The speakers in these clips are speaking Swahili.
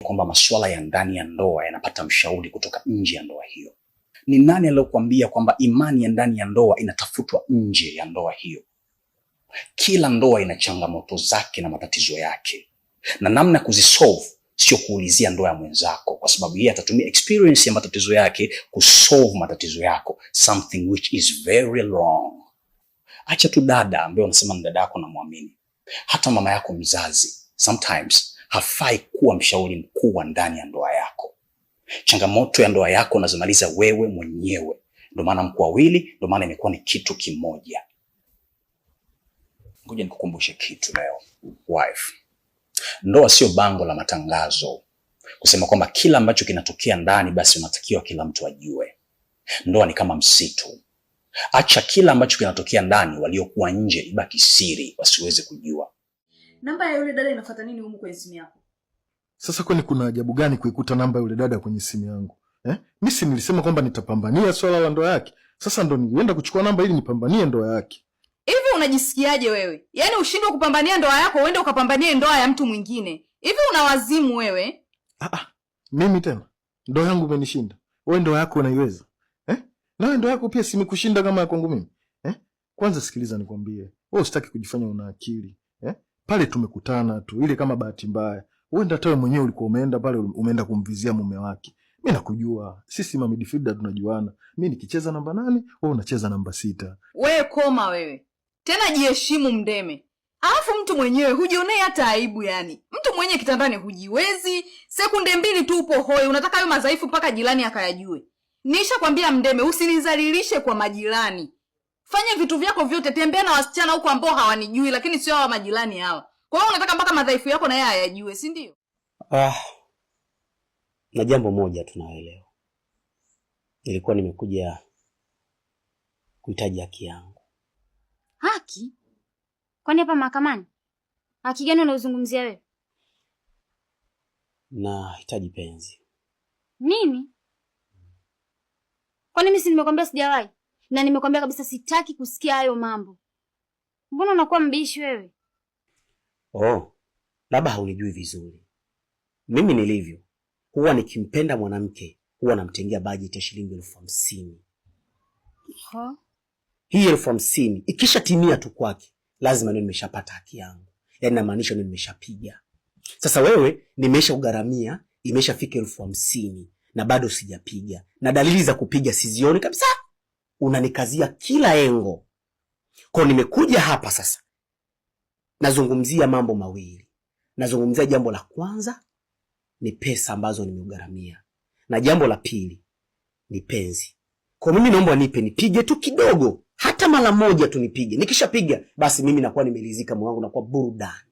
kwamba masuala ya ndani ya ndoa yanapata mshauri kutoka nje ya ndoa hiyo? Ni nani aliyokuambia kwamba imani ya ndani ya ndoa inatafutwa nje ya ndoa hiyo? Kila ndoa ina changamoto zake na matatizo yake, na namna ya kuzisolve sio kuulizia ndoa ya mwenzako, kwa sababu yeye atatumia experience ya matatizo yake kusolve matatizo yako, something which is very wrong. Acha tu dada ambaye unasema ni dada yako na muamini, hata mama yako mzazi sometimes hafai kuwa mshauri mkuu wa ndani ya ndoa yako. Changamoto ya ndoa yako unazimaliza wewe mwenyewe. Ndio maana mko wawili, ndio maana imekuwa ni kitu kimoja. Ngoja nikukumbushe kitu leo, wife. Ndoa sio bango la matangazo kusema kwamba kila ambacho kinatokea ndani basi unatakiwa kila mtu ajue. Ndoa ni kama msitu. Acha kila ambacho kinatokea ndani waliokuwa nje ibaki siri, wasiweze kujua. Namba ya yule dada inafuata nini humu kwenye simu yako? Sasa kwani kuna ajabu gani kuikuta namba yule dada kwenye simu yangu? Mimi si nilisema kwamba nitapambania swala la ndoa yake. Sasa ndo nilienda kuchukua namba ili nipambanie ndoa yake. Hivi unajisikiaje wewe? Yaani ushindwe kupambania ndoa yako uende ukapambanie ndoa ya mtu mwingine. Hivi unawazimu wewe? Mimi tena ndoa yangu imenishinda. Wewe ndoa yako unaiweza? Na wewe ndoa yako pia simekushinda kama ya kwangu mimi. Kwanza sikiliza nikwambie. Wewe usitaki kujifanya una akili. Pale tumekutana tu ile kama bahati mbaya. Uenda hata wewe mwenyewe ulikuwa umeenda pale umeenda kumvizia mume wake. Mimi nakujua. Sisi ma midfielder tunajuana. Mimi nikicheza namba 8, wewe unacheza namba 6. Wewe koma wewe. Tena jiheshimu mdeme. Alafu mtu mwenyewe hujionei hata aibu yani. Mtu mwenyewe kitandani hujiwezi, sekunde 2 tu upo hoi, unataka hayo madhaifu mpaka jirani akayajue. Nishakwambia mdeme usinizalilishe kwa majirani. Fanya vitu vyako vyote, tembea na wasichana huko ambao hawanijui lakini sio hawa majirani hawa. Kwa hiyo unataka mpaka madhaifu yako na yeye ayajue, si ndio? Na jambo moja tunaelewa. Nilikuwa nimekuja kuhitaji haki yangu. Haki? Kwani hapa mahakamani? Haki gani unaozungumzia wewe? Nahitaji penzi. Nini? Kwani mimi si nimekwambia sijawahi? Na nimekwambia kabisa sitaki kusikia hayo mambo. Mbona unakuwa mbishi wewe? Labda haunijui vizuri. Mimi nilivyo, huwa nikimpenda mwanamke, huwa namtengea budget ya shilingi 50,000. Hii 50,000 ikisha timia tu kwake, lazima niwe nimeshapata haki yangu. Yaani namaanisha niwe nimeshapiga. Sasa wewe nimesha ugaramia, imeshafika 50,000 na bado sijapiga. Na dalili za kupiga sizioni kabisa. Unanikazia kila engo. Kwa nimekuja hapa sasa. Nazungumzia mambo mawili. Nazungumzia jambo la kwanza ni pesa ambazo nimeugaramia. Na jambo la pili ni penzi. Kwa mimi naomba nipige tu kidogo. Hata mara moja tu nipige. Nikishapiga basi mimi nakuwa nimelizika, moyo wangu unakuwa burudani.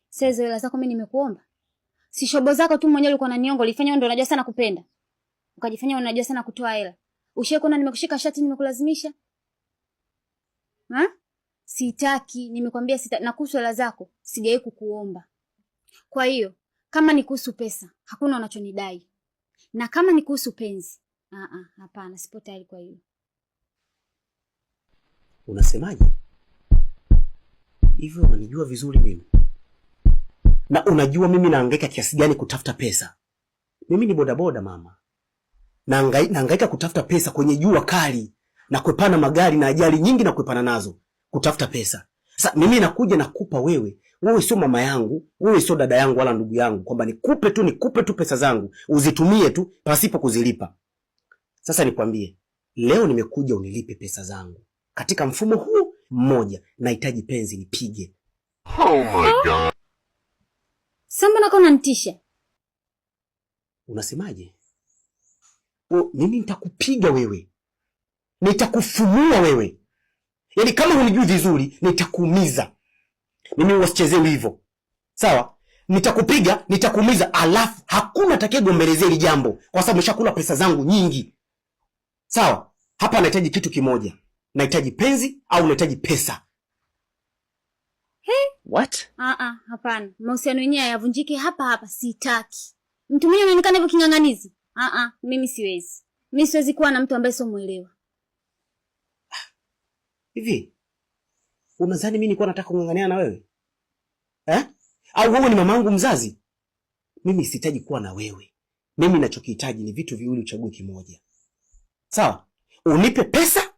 Sasa hela zako mimi nimekuomba. Si shobo zako tu mwenyewe ulikuwa unaniongo, ulifanya wewe ndio unajua sana kupenda. Ukajifanya unajua sana kutoa hela. Ushaikuona nimekushika shati nimekulazimisha? Sitaki, nimekwambia sitaki. Na kuhusu hela zako sijawahi kukuomba. Kwa hiyo kama ni kuhusu pesa hakuna unachonidai. Na kama ni kuhusu penzi, hapana, sipo tayari kwa hiyo. Unasemaje? Hivyo unanijua vizuri mimi. Na unajua mimi nahangaika kiasi gani kutafuta pesa. Mimi ni bodaboda mama. Nahangaika kutafuta pesa kwenye jua kali na kuepana magari na ajali nyingi na kuepana nazo kutafuta pesa. Sasa mimi nakuja nakupa wewe. Wewe sio mama yangu, wewe sio dada yangu wala ndugu yangu kwamba nikupe tu pesa zangu, uzitumie tu pasipo kuzilipa. Sasa nikwambie, leo nimekuja unilipe pesa zangu. Katika mfumo huu mmoja nahitaji penzi nipige. Oh my God. Samba nako unanitisha. Unasemaje? Mimi nitakupiga wewe. Nitakufumua wewe. Yaani kama hunijui vizuri, nitakuumiza. Mimi wasichezewi hivyo. Sawa? Nitakupiga, nitakuumiza, alafu hakuna atakayegombelezea hili jambo kwa sababu nimeshakula pesa zangu nyingi. Sawa? Hapa nahitaji kitu kimoja. Nahitaji penzi au nahitaji pesa? What? Hapana. Mahusiano yenyewe hayavunjike hapa, sitaki. Mtu mwenyewe anaonekana hivyo king'ang'anizi. Mimi siwezi. Mimi siwezi kuwa na mtu ambaye sio muelewa. Hivi unadhani mimi nilikuwa nataka kung'ang'ania na wewe? Au wewe ni mamangu mzazi? mimi sihitaji kuwa na wewe. Mimi ninachokihitaji ni vitu viwili, uchague kimoja. Sawa? Unipe pesa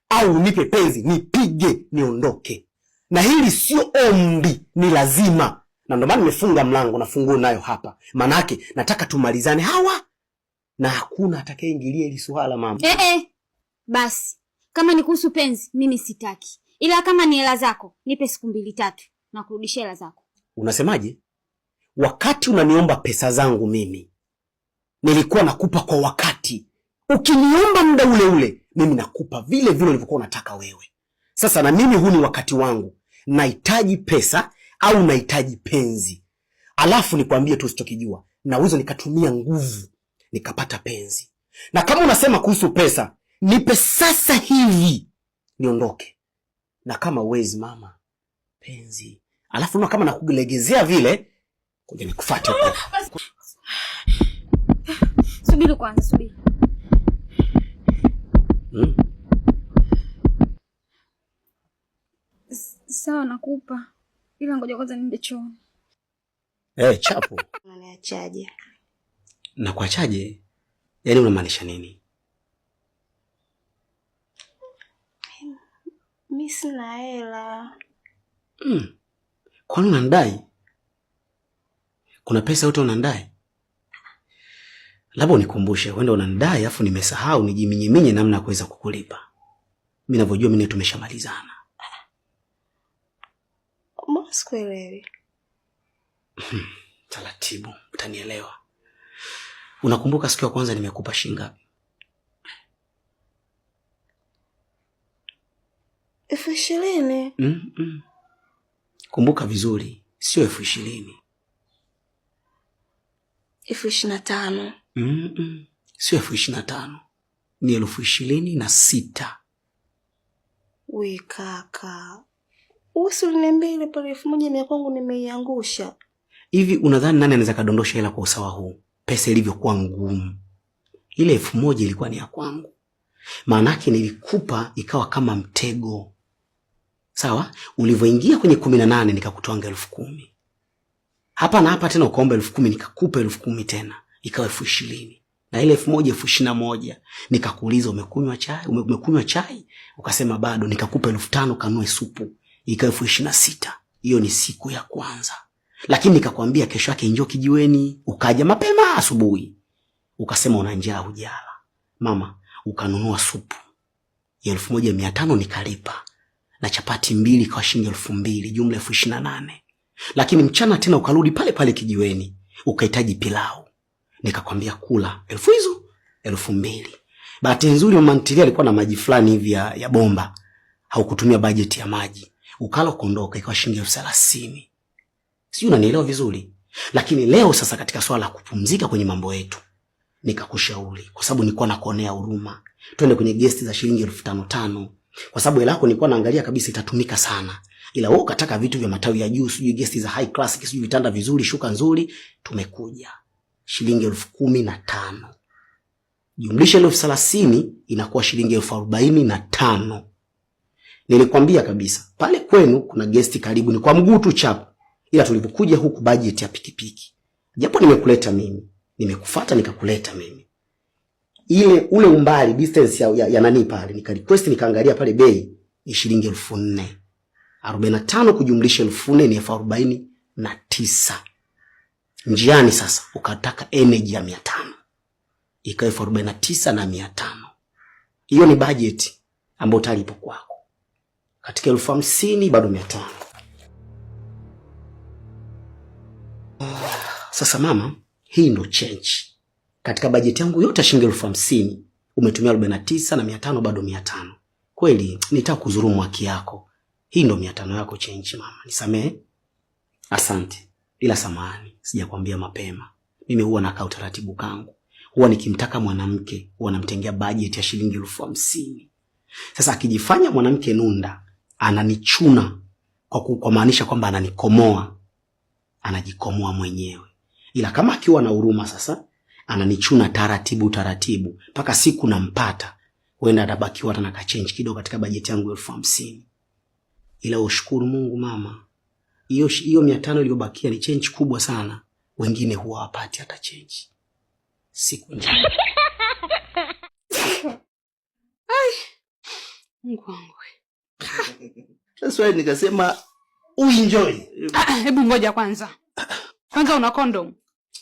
au unipe penzi, nipige niondoke. Na hili sio ombi, ni lazima. Na ndio maana nimefunga mlango na funguo nayo hapa. Manake nataka tumalizane hawa na hakuna atakayeingilia hili swala mama. Basi, kama ni kuhusu penzi mimi sitaki. Ila kama ni hela zako, nipe siku 2-3 na kurudishia hela zako. Unasemaje? Wakati unaniomba pesa zangu mimi, nilikuwa nakupa kwa wakati. Ukiniomba muda ule ule, mimi nakupa vile vile ulivyokuwa unataka wewe. Sasa na mimi huu ni wakati wangu. Nahitaji pesa au nahitaji penzi. Alafu nikwambie tu usichokijua, naweza nikatumia nguvu nikapata penzi. Na kama unasema kuhusu pesa, nipe sasa hivi niondoke. Na kama uwezi mama, penzi. Alafu na kama nakulegezea vile, kuja nikufuate huko. Subiri kwanza, subiri. Sawa nakupa. Ila ngoja kwanza niende chooni. Chapo. Unaniachaje? Na kuachaje? Yaani unamaanisha nini? Mimi sina hela. Kwani unanidai? Kuna pesa yote unanidai? Labda unikumbushe, wenda unanidai afu nimesahau nijiminyimine namna ya kuweza kukulipa. Mimi ninavyojua mimi tumeshamalizana. Mbona sikuelewi? Taratibu, utanielewa. Unakumbuka siku ya kwanza nimekupa shilingi ngapi? 20,000. Kumbuka vizuri, sio 20,000. 25,000. Sio 25,000. Ni 26,000. We kaka. Usiniambie ile pale 1,000 kwangu nimeiangusha. Hivi unadhani nani anaweza kadondosha hela kwa usawa huu? Pesa ilivyokuwa ngumu. Ile 1,000 ilikuwa ni ya kwangu. Maana yake nilikupa ikawa kama mtego. Sawa? Ulivyoingia kwenye 18 nikakutoanga 10,000. Hapa na hapa tena ukaomba 10,000 nikakupa 10,000 tena. Ikawa 20,000. Na ile 1,000 21,000 nikakuuliza umekunywa chai? Ukasema bado, nikakupa 5,000 kanue supu. Ikawa 26,000. Hiyo ni siku ya kwanza. Lakini nikakwambia kesho yake njoo kijiweni, ukaja mapema asubuhi. Ukasema una njaa hujala. Mama, ukanunua supu ya 1,500 nikalipa. Na chapati 2 kwa shilingi 2,000, jumla 28,000. Lakini mchana tena ukarudi pale pale kijiweni, ukahitaji pilau. Nikakwambia kula 1,000 hizo, 2,000. Bahati nzuri mama ntilia alikuwa na maji fulani hivi ya bomba. Haukutumia bajeti ya maji. Ukala ukondoka ikawa shilingi 30,000. Sijui unanielewa vizuri. Lakini leo sasa katika swala la kupumzika kwenye mambo yetu, nikakushauri kwa sababu nilikuwa nakuonea huruma. Twende kwenye guest za shilingi 5,500. Kwa sababu hela yako nilikuwa naangalia kabisa itatumika sana. Ila wewe ukataka vitu vya matawi ya juu, sijui guest za high class, sijui vitanda vizuri, shuka nzuri, tumekuja. Shilingi 15,000. Jumlisha 30,000 inakuwa shilingi 45,000. Nilikwambia kabisa, pale kwenu kuna guest karibu ni kwa mguu tu chapu. Ila tulipokuja huku budget ya pikipiki. Japo nimekuleta mimi, nimekufuata nikakuleta mimi. Ule umbali distance ya nani pale, nika request nikaangalia pale bei ni shilingi 4,000. 45 kujumlisha 4,000 ni 49. Njiani sasa ukataka energy ya 500. Ikawa 49,500. Hiyo ni budget ambayo utalipo kwako. Katika 50,000 bado 500. Sasa mama, hii ndo change. Katika bajeti yangu yote shilingi 50,000, umetumia 49,500 bado 500. Kweli nitaka kuzurumu haki yako. Hii ndo 500 yako change mama. Nisamehe. Asante. Ila samahani, sijakwambia mapema. Mimi huwa nakaa utaratibu kangu. Huwa nikimtaka mwanamke, huwa namtengea bajeti ya shilingi 50,000. Sasa akijifanya mwanamke nunda, ananichuna kwa maanisha kwamba ananikomoa. Anajikomoa mwenyewe. Ila kama akiwa na huruma sasa, ananichuna taratibu mpaka siku nampata, huenda atabakiwa hata na kachange kidogo katika bajeti yangu 50,000. Ila ushukuru Mungu mama, hiyo 500 iliyobakia ni change kubwa sana. wengine huwa hawapati hata change. Siku njema. Ai. Mungu wangu. Sasa nikasema uenjoy. Hebu ngoja kwanza. Kwanza una condom?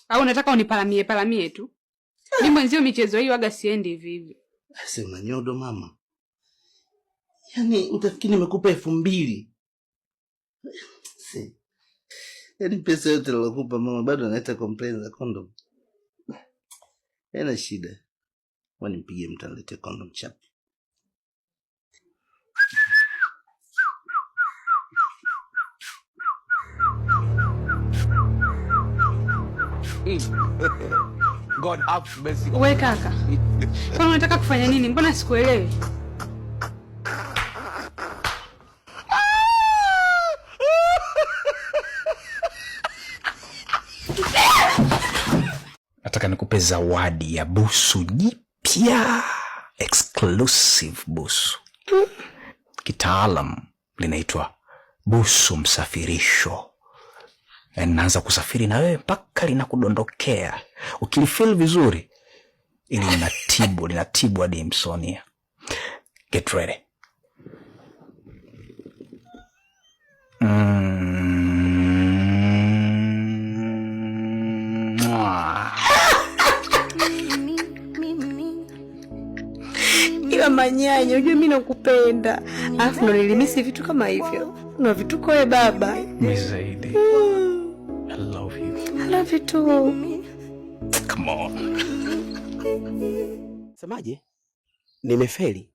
Au unataka unipalamie tu? Mimi mwenzio michezo hii waga siendi hivi hivi. Sema nyodo mama. Yaani utafikiri nimekupa 2,000. Yaani pesa yote nilokupa mama bado analeta complaint za condom. Haina shida. Wani mpige mtu alete condom chap. God have mercy. Wewe kaka. Kwa unataka kufanya nini? Mbona sikuelewi? Nataka nikupe zawadi ya busu jipya, exclusive busu. Kitaalam linaitwa busu msafirisho. Naanza kusafiri na wewe mpaka linakudondokea. Ukilifeel vizuri, ili linatibu hadi insomnia. Get ready. Ila manyanya, unajua mimi nakupenda. Alafu ndo nilimisi vitu kama hivyo. Una vituko wewe baba. Mimi zaidi. I love you. I love you too. Come on. Semaje? Nimefeli.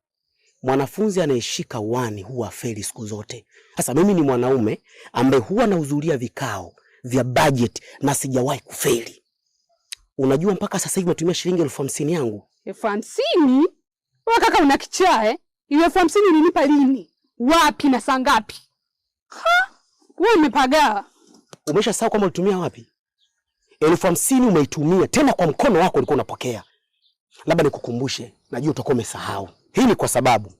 Mwanafunzi anayeshika wani huwa feli siku zote. Sasa mimi ni mwanaume ambaye huwa nahudhuria vikao vya budget na sijawahi kufeli. Unajua mpaka sasa hivi natumia shilingi 50,000 yangu. 50,000? Wewe kaka una kichaa eh? Ile 50,000 ulinipa lini? Wapi na saa ngapi? Wewe umepagaa. Umeshasahau kama ulitumia wapi? 50,000 umeitumia tena kwa mkono wako ulikuwa unapokea. Labda nikukumbushe, najua utakuwa umesahau. Hii ni kwa sababu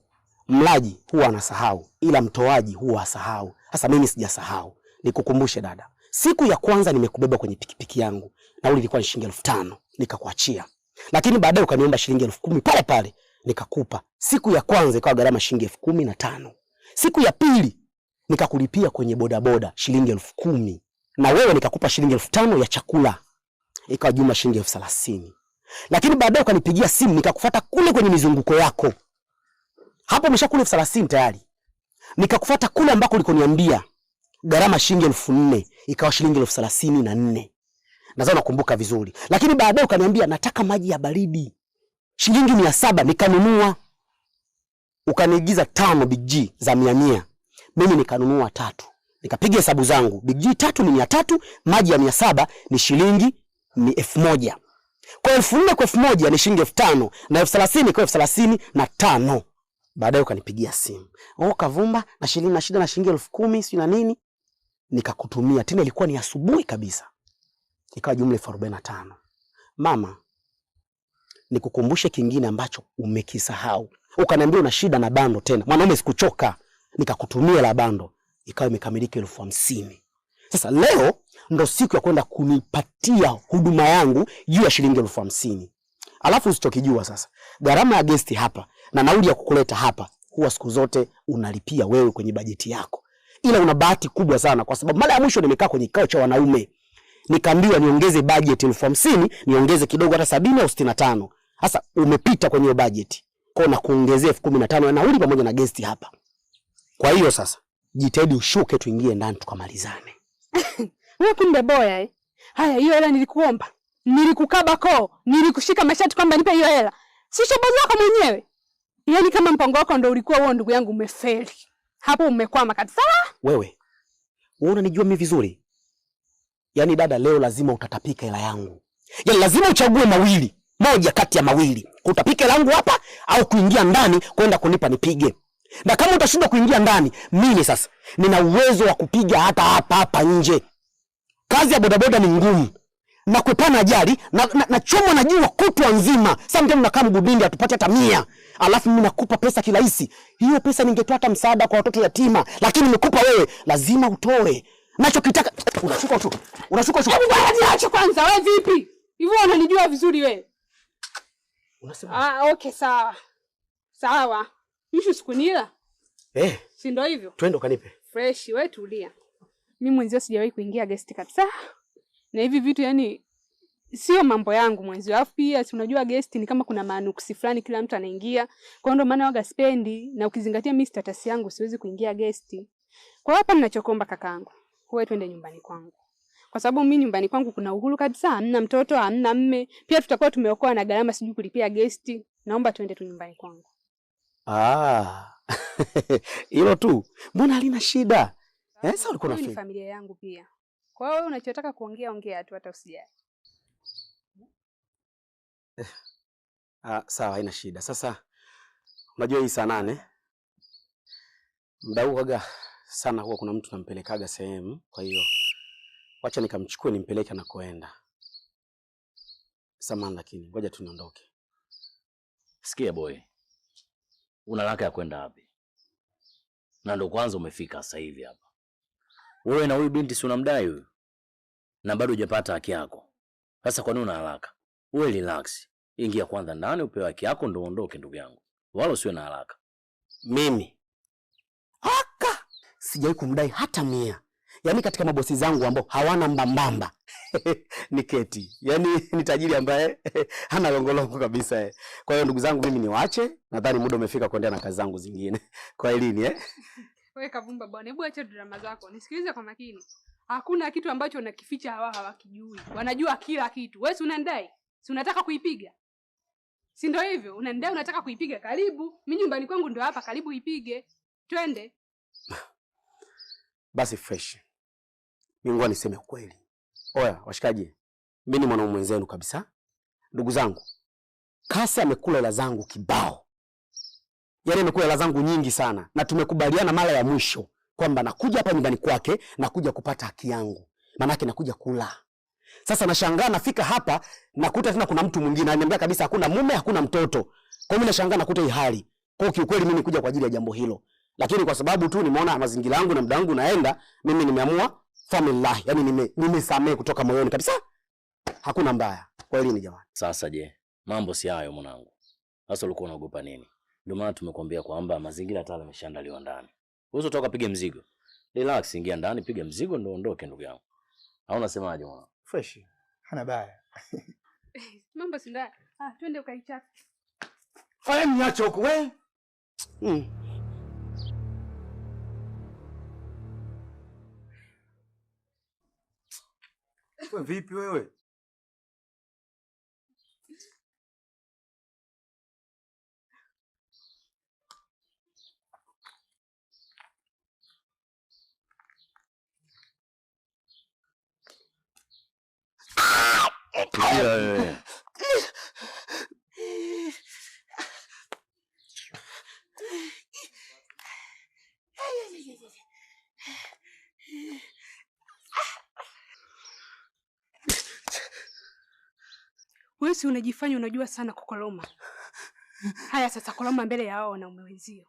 mlaji huwa anasahau ila mtoaji huwa hasahau. Sasa mimi sijasahau. Nikukumbushe dada. Siku ya kwanza nimekubeba kwenye pikipiki yangu. Nauli ilikuwa ni shilingi 5,000, nikakuachia. Lakini baadaye ukaniomba shilingi 10,000 pale pale, nikakupa. Siku ya kwanza ikawa gharama shilingi 15,000. Siku ya pili nikakulipia kwenye bodaboda shilingi 10,000. Na wewe nikakupa shilingi 5,000 ya chakula. Ikawa jumla shilingi 30,000. Lakini baadaye ukanipigia simu nikakufuata kule kwenye mizunguko yako. Hapo umeshakula 30,000 tayari. Nikakufuata kule ambako ulikoniambia gharama shilingi 4,000, ikawa shilingi 34,000. Nadhani nakumbuka vizuri. Lakini baadaye ukaniambia nataka maji ya baridi. Shilingi 700 nikanunua. Ukaniigiza 5 Big G za 100. Mimi nikanunua 3. Nikapiga hesabu zangu. Big G 3 ni 300, maji ya 700 ni shilingi 1,000. Kwa 4,000 kwa 1,000 ni shilingi 5,000 na 30,000 kwa 35,000. Baadaye ukanipigia simu. Kavumba na shilingi na shida na shilingi 10,000 si na nini? Nikakutumia. Tena ilikuwa ni asubuhi kabisa. Ikawa jumla 45. Mama, nikukumbushe kingine ambacho umekisahau. Ukaniambia una shida na bando tena. Mwanaume sikuchoka. Nikakutumia la bando. Ikawa imekamilika 50,000. Sasa leo ndo siku ya kwenda kunipatia huduma yangu juu ya shilingi 50,000. Alafu usichokijua sasa, gharama ya guest hapa na nauli ya kukuleta hapa huwa siku zote unalipia wewe kwenye bajeti yako. Ila una bahati kubwa sana kwa sababu mara ya mwisho nimekaa kwenye kikao cha wanaume. Nikaambiwa niongeze budget 50,000, niongeze kidogo hata 70 au 65. Sasa umepita kwenye hiyo budget. Kwa na kuongezea 15,000 na nauli pamoja na guest hapa. Kwa hiyo sasa jitahidi ushuke tuingie ndani tukamalizane. Wewe kumbe boya eh? Haya hiyo hela nilikuomba. Nilikukaba koo, nilikushika mashati kwamba nipe hiyo hela. Si shobo zako mwenyewe. Yaani kama mpango wako ndio ulikuwa wewe ndugu yangu umefeli. Hapo umekwama kabisa. Wewe unanijua mimi vizuri. Yaani dada leo lazima utatapika hela yangu. Yaani lazima uchague mawili. Moja kati ya mawili. Kutapika hela yangu hapa au kuingia ndani kwenda kunipa nipige. Na kama utashindwa kuingia ndani, mimi sasa nina uwezo wa kupiga hata hapa nje. Kazi ya bodaboda ni ngumu. Na kuepana ajali na chomwa na jua kutwa nzima. Sometimes nakaa mgudini atupate hata 100. Alafu mimi nakupa pesa kirahisi. Hiyo pesa ningetoa hata msaada kwa watoto yatima, lakini nimekupa wewe, lazima utoe. Nachokitaka unashuka. Hebu bwana niache kwanza, wewe vipi? Hivyo unanijua vizuri wewe. Unasema? Okay sawa. Sawa. Nishu sikunila? Si ndio hivyo? Twende ukanipe. Fresh, wewe tulia. Mimi mwenzio sijawahi kuingia guest kabisa. Na hivi vitu yani sio mambo yangu mwenzio. Alafu pia si unajua guest ni kama kuna manuksi fulani kila mtu anaingia. Kwa hiyo ndio maana waga spendi, na ukizingatia mimi status yangu siwezi kuingia guest. Kwa hapa ninachokuomba kakaangu, wewe twende nyumbani kwangu. Kwa sababu mimi nyumbani kwangu kuna uhuru kabisa, hamna mtoto, hamna mme. Pia tutakuwa tumeokoa na gharama sijui kulipia guest. Naomba twende tu nyumbani kwangu. Hilo tu. Mbona halina shida? Sasa ulikuwa ni familia yangu pia. Kwa hiyo unachotaka kuongea ongea tu, hata usijali. Sawa, haina shida. Sasa unajua hii saa 8 muda huaga sana huwa kuna mtu nampelekaga sehemu, kwa hiyo wacha nikamchukue nimpeleke anakoenda. Samahani lakini ngoja tu niondoke. Sikia boy. Una haraka ya kwenda wapi? Na ndo kwanza umefika sasa hivi hapa. Wewe na huyu binti si unamdai huyu? Na bado hujapata haki yako. Sasa kwa nini una haraka? Wewe relax. Ingia kwanza ndani upewe haki yako ndo uondoke ndugu yangu. Wala usiwe na haraka. Mimi sijai kumdai hata 100. Yaani katika mabosi zangu ambao hawana mbambamba ni Keti. Yaani ni tajiri ambaye hana longolongo kabisa. Kwa hiyo ndugu zangu mimi niwaache, nadhani muda umefika kuendelea na kazi zangu zingine. Kwa elini Wewe Kavumba bwana, hebu acha drama zako. Nisikilize kwa makini. Hakuna kitu ambacho unakificha hawakijui. Wanajua kila kitu. Wewe si unandai? Si unataka kuipiga? Si ndio hivyo? Unandai unataka kuipiga, karibu. Mimi nyumbani kwangu ndio hapa, karibu ipige. Twende. Basi fresh. Mimi ngoja niseme ukweli. Oya, washikaji. Mimi ni mwanaume mwenzenu kabisa. Ndugu zangu. Kasi amekula hela zangu kibao. Yaani amekula hela zangu nyingi sana, na tumekubaliana mara ya mwisho kwamba nakuja hapa nyumbani kwake nakuja kupata haki yangu. Maana yake nakuja kula. Sasa nashangaa nafika hapa nakuta tena kuna mtu mwingine ananiambia kabisa hakuna mume, hakuna mtoto. Kwa hiyo mimi nashangaa nakuta hii hali. Kwa hiyo kiukweli mimi nikuja kwa ajili ya jambo hilo. Lakini kwa sababu tu nimeona mazingira yangu na muda wangu naenda, mimi nimeamua family, yani nimesamee kutoka moyoni kabisa. Hakuna mbaya. Kwa hiyo ni jamani. Sasa je, mambo si hayo mwanangu. Sasa ulikuwa unaogopa nini? Ndio maana tumekuambia kwamba mazingira tayari yameshaandaliwa ndani. Wewe utoka piga mzigo. Relax, ingia ndani piga mzigo ndio ondoke ndugu yangu. Au unasemaje mwana? Fresh. Hana baya. Mambo si ndani. Twende ukaichapa. Haya niache huko wewe. Wewe vipi wewe? Wewe si unajifanya unajua sana kukoloma. Haya sasa koloma mbele ya wao wanaume wenzio.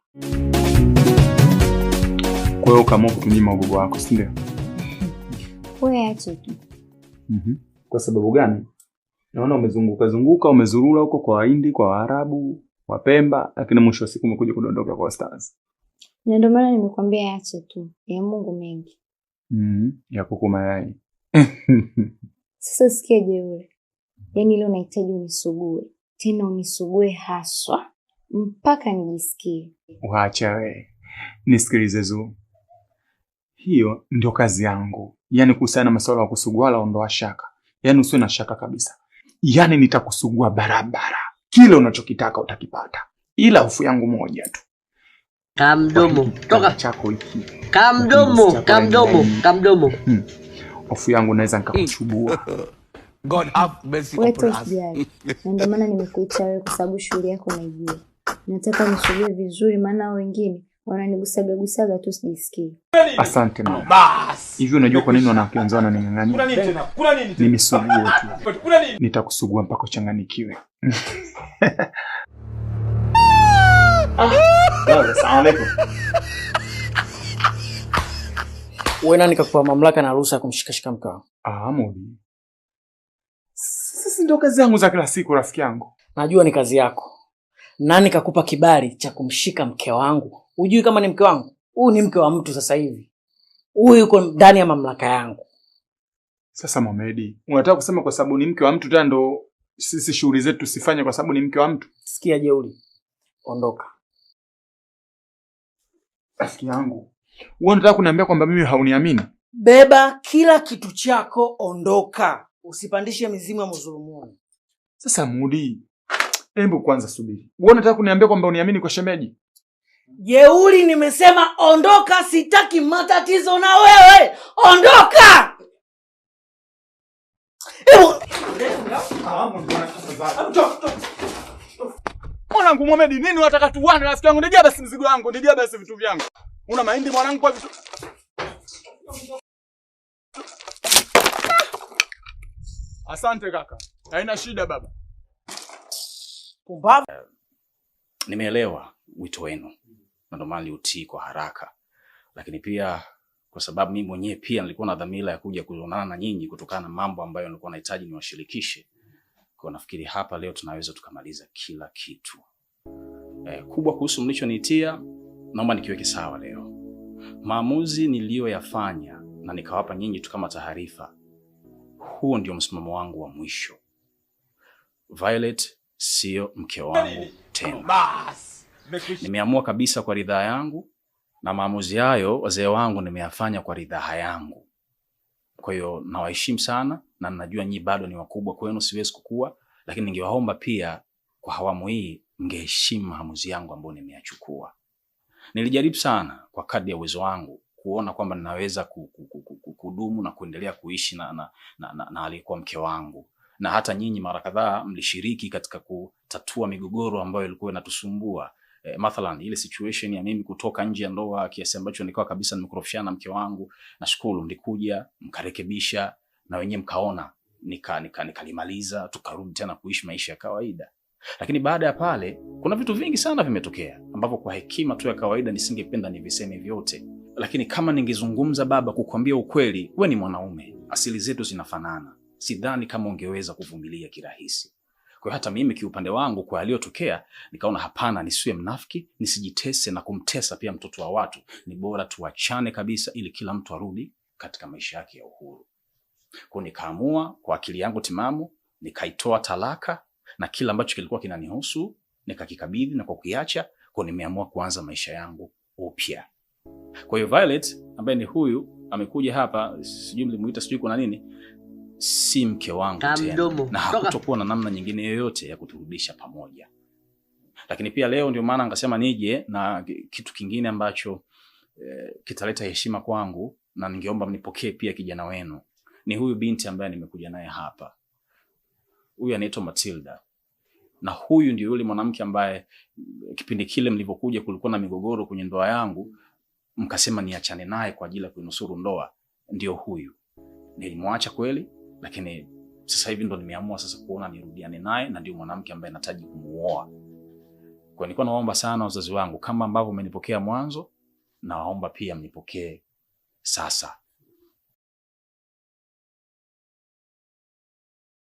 Kwa hiyo kama kutunyima ugogo wako, si ndio? Wewe acha tu. Kwa sababu gani? Naona umezunguka umezurura huko kwa Wahindi, kwa Waarabu, Wapemba, lakini mwisho wa siku umekuja kudondoka kwa Stars. Na ndio maana nimekwambia acha tu. Ya Mungu mengi. Ya kuku mayai. Sasa sikia jeuri. Yaani leo nahitaji unisugue. Tena unisugue haswa mpaka nijisikie. Waacha wewe. Nisikilize Zuu. Hiyo ndio kazi yangu. Yaani kuhusiana na masuala ya kusugua wala ondoa shaka. Yaani usiwe na shaka kabisa. Yaani nitakusugua barabara. Kile unachokitaka utakipata. Ila hofu yangu moja tu. Kamdomo, toka chako hiki. Kamdomo. Hofu yangu naweza nikakuchubua. God have mercy upon us. Na ndio maana nimekuita wewe kwa sababu shughuli yako naijua. Nataka nisugue vizuri maana wengine wananigusaga tu sijisikii. Asante mama. Hivi unajua kwa nini wanakianza wananingangania? Kuna nini? Nimesugua tu. Nitakusugua mpaka uchanganikiwe. Assalamu alaikum. Wewe nani kakupa mamlaka na ruhusa ya kumshikashika mke wangu? Mudi. Sisi ndio kazi yangu za kila siku rafiki yangu. Najua ni kazi yako. Nani kakupa kibali cha kumshika mke wangu? Hujui kama ni mke wangu? Huyu ni mke wa mtu sasa hivi. Huyu yuko ndani ya mamlaka yangu. Sasa Mohamed, unataka kusema kwa sababu ni mke wa mtu tena ndo sisi shughuli zetu tusifanye kwa sababu ni mke wa mtu? Sikia jeuri. Ondoka. Rafiki yangu, wewe unataka kuniambia kwamba mimi hauniamini? Beba kila kitu chako, ondoka. Usipandishe mizimu ya mzulumuni. Sasa Mudi, hebu kwanza subiri. Wewe unataka kuniambia kwamba uniamini kwa shemeji? Jeuri, nimesema ondoka, sitaki matatizo na wewe. Ondoka! Mwanangu Mohamed, nini unataka tuwane rafiki yangu? Nijia basi mzigo wangu, nijia basi vitu vyangu. Una mahindi mwanangu kwa vitu. Asante kaka. Haina shida baba. Pumbavu. Nimeelewa wito wenu. Na ndio maana utii kwa haraka. Lakini pia kwa sababu mimi mwenyewe pia nilikuwa na dhamira ya kuja kuonana na nyinyi kutokana na mambo ambayo nilikuwa nahitaji niwashirikishe. Kwa nafikiri hapa leo tunaweza tukamaliza kila kitu. Kubwa kuhusu mlichoniitia, naomba nikiweke sawa leo. Maamuzi niliyoyafanya na nikawapa nyinyi tu kama taarifa, huo ndio msimamo wangu wa mwisho. Violet sio mke wangu tena. Nimeamua kabisa kwa ridhaa yangu, na maamuzi hayo wazee wangu nimeyafanya kwa ridhaa yangu. Kwa hiyo nawaheshimu sana na ninajua nyinyi bado ni wakubwa kwenu, siwezi kukua, lakini ningewaomba pia kwa awamu hii mngeheshimu maamuzi yangu ambayo nimeyachukua. Nilijaribu sana kwa kadri ya uwezo wangu kuona kwamba ninaweza kudumu na kuendelea kuishi na aliyekuwa mke wangu. Na hata nyinyi mara kadhaa mlishiriki katika kutatua migogoro ambayo ilikuwa inatusumbua. Mathalan ile situation ya mimi kutoka nje ya ndoa kiasi ambacho nilikuwa kabisa nimekorofishana na mke wangu, nashukuru mlikuja mkarekebisha na wenyewe mkaona nikalimaliza, tukarudi tena kuishi maisha ya kawaida. Lakini baada ya pale kuna vitu vingi sana vimetokea ambavyo kwa hekima tu ya kawaida nisingependa niviseme vyote. Lakini kama ningezungumza baba, kukwambia ukweli, wewe ni mwanaume, asili zetu zinafanana, sidhani kama ungeweza kuvumilia kirahisi. Kwa hata mimi kiupande wangu kwa aliyotokea nikaona hapana, nisiwe mnafiki, nisijitese na kumtesa pia mtoto wa watu. Ni bora tuachane kabisa ili kila mtu arudi katika maisha yake ya uhuru. Kwa nikaamua kwa akili yangu timamu, nikaitoa talaka na kila ambacho kilikuwa kinanihusu nikakikabidhi na kwa kuiacha. Kwa nimeamua kuanza maisha yangu upya. Kwa hiyo Violet ambaye ni huyu amekuja hapa, sijui mlimuita sijui kuna nini, si mke wangu tena, na hakutokuwa na namna nyingine yoyote ya kuturudisha pamoja. Lakini pia leo ndio maana ngasema nije na kitu kingine ambacho kitaleta heshima kwangu, na ningeomba mnipokee pia kijana wenu. Ni huyu binti ambaye nimekuja naye hapa. Huyu anaitwa Matilda. Na huyu ndio yule mwanamke ambaye kipindi kile mlivyokuja kulikuwa na migogoro kwenye ndoa yangu, mkasema niachane naye kwa ajili ya kuinusuru ndoa. Ndio huyu. Nilimwacha kweli, lakini sasa hivi ndo nimeamua sasa kuona nirudiane naye, na ndio mwanamke ambaye nataji kumuoa. Kwa nilikuwa naomba sana wazazi wangu, kama ambavyo mmenipokea mwanzo, na waomba pia mnipokee sasa.